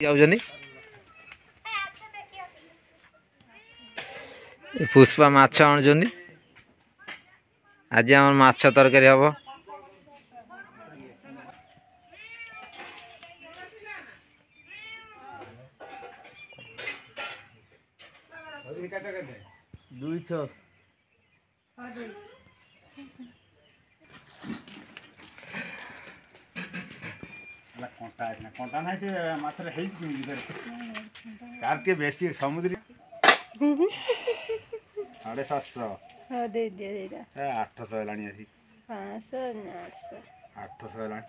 जाउछनी पुष्पा माछ आणुछनी आज आम माछ तरकारी हम कंटा ना कार बेसी समुद्री 750 800 है 800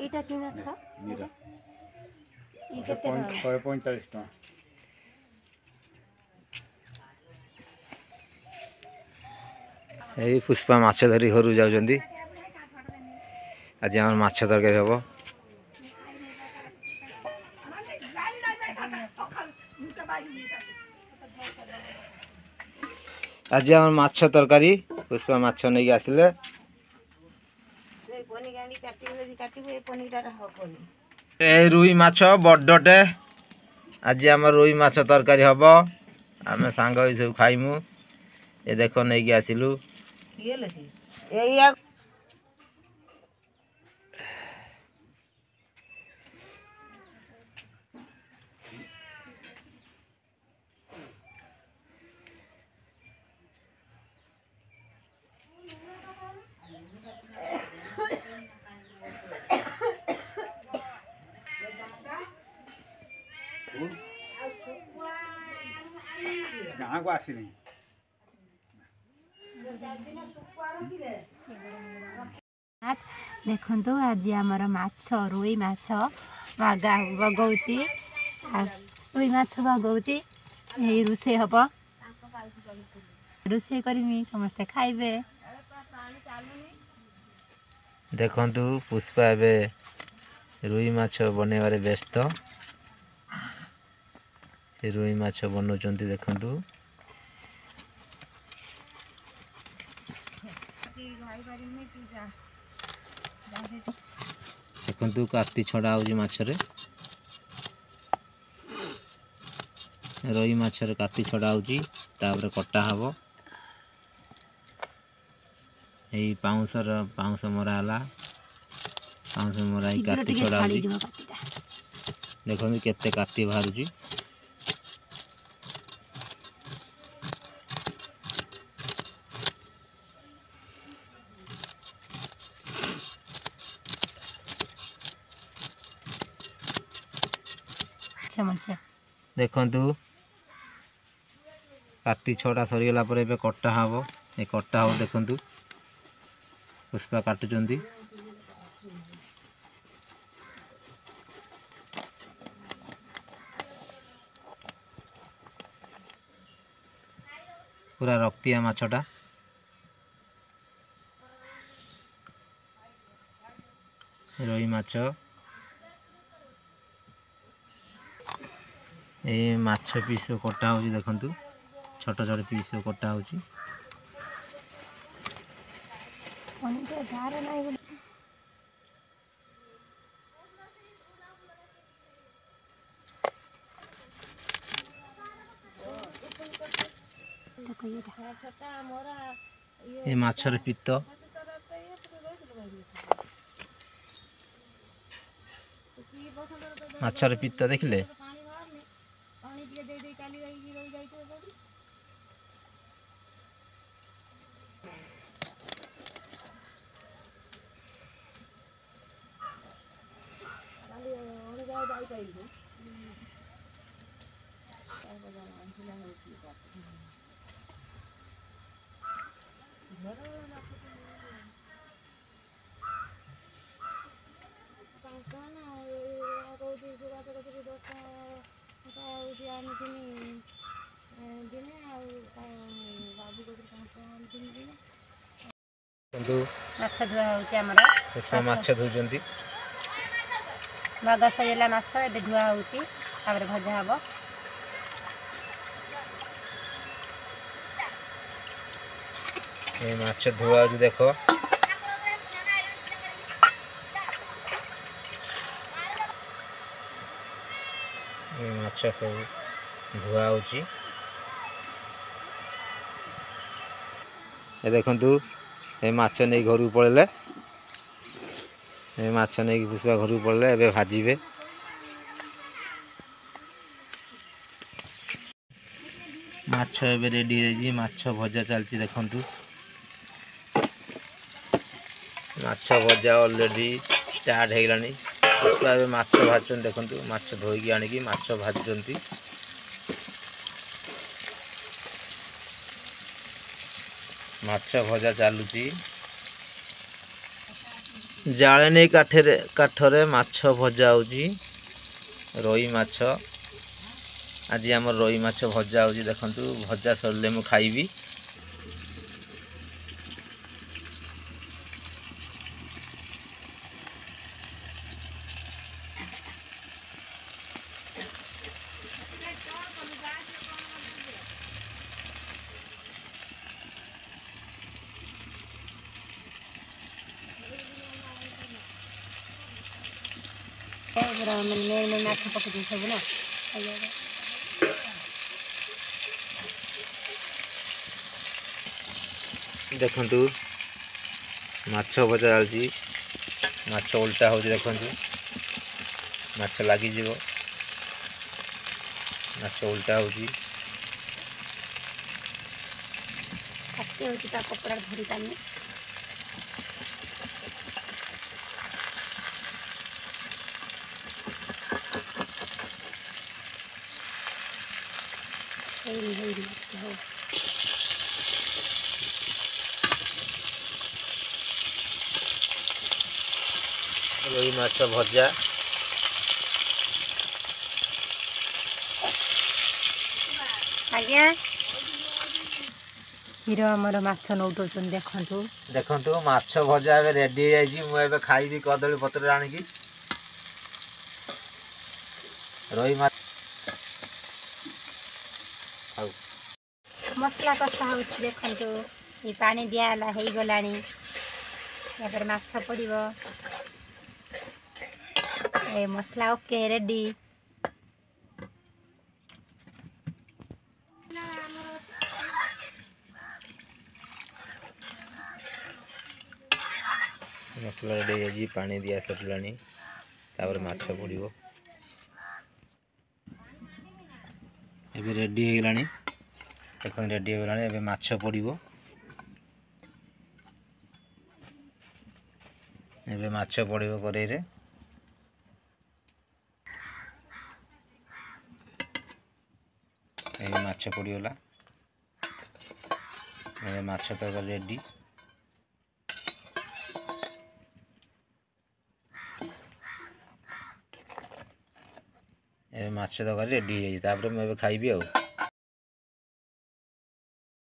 एटा किना था मीरा ई केते 145 टका यही पुष्पा माछ धरी घर जाउछंती आज आम माछ तरकारी हम आज आम माछ तरकारी पुष्पा माछ नहीं आसिले ए रुई माछ बड़टे आज आम रुई माछ तरकारी हम आम सांग सब खाइमु ए देख नहीं आसिलु गाँव को आसी नहीं देखो आज आमर माछ रुई माछ बगौची रुई माछ बगौची यही रोषे हम रोषे करमी समस्ते खाइबे देखंतु पुष्पा एबे रुई माछ बनेबारे व्यस्त रुई माछ बनाउछंती देखंतु देखंतु काती छड़ा होजी माछरे रुई माछरे काती छड़ा होजी तापर कटा हबो एई पाउंस मरा हला पाउंस मरा काती छड़ा होजी देखंतु केते काती बाहरुची देखंतु काती छड़ा सरीगला पर एबे कटा हबो ए कटा हो देखंतु पुष्पा काटुचंती पूरा रक्तिया माछटा रोई माछ ए माछ पीस कटा होची देखंतु छोट छोट पीस कटा होची ए माछर पित्त माछर पित्त देखले माछ धुआ होउची हमर पुष्पा माछ धुजंती बागा सजेला माछ ए धुआ होउची तापर भजा हबो ये माछ धुआ होची देख ये माछ सब धुआ होची ये देखंतु ये माछ नहीं घर पड़े ये माछ नहीं पुष्पा घर पड़े ए भाजबे माछ ए रेडी है माछ भजा चलती देखंतु माछ भजा ऑलरेडी स्टार्ट हो गलानी पुष्पा ए माछ भाजन देखंतु माछ धोई आनिकी माछ भाजती माछ भजा चलुची जाळेनी काठरे माछ भजा होची रोई माछ आज आम रोई माछ भजा होची देखंतु भजा सरले मु खाइबी मैं माछ पकड़ी सब ना देखंतु माछ भजा चलती माछ उल्टा हो देखंतु माछ लगी जीवो माछ उल्टा होची काटे होची ता कपड़ा धरी तानी रोई माछ भजा आज्ञा हीरो हमर माछ नौटोचन देखंतु देखंतु माछ भजा ए रेडी हो जाई मु एबे खाइबी कदली पत्र आनिकी रोई माछ आउ मसला कसा होची देखंतु ये पानी दियाला हेई गलानी या पर माछ पड़िबो ए मसला ओके रेडी मसला रेडी है पानी दिया सरलानी तापर माछ पड़िबो एबे रेडी हो गलानी देखो रेडी हो गलानी एबे माछ पड़िबो एबे माछ पड़िबो करेई रे एबे माछ पड़िगला एबे माछ तो रेडी ए माछ तरकारी रेडी है तापर मैं खाइबी आ।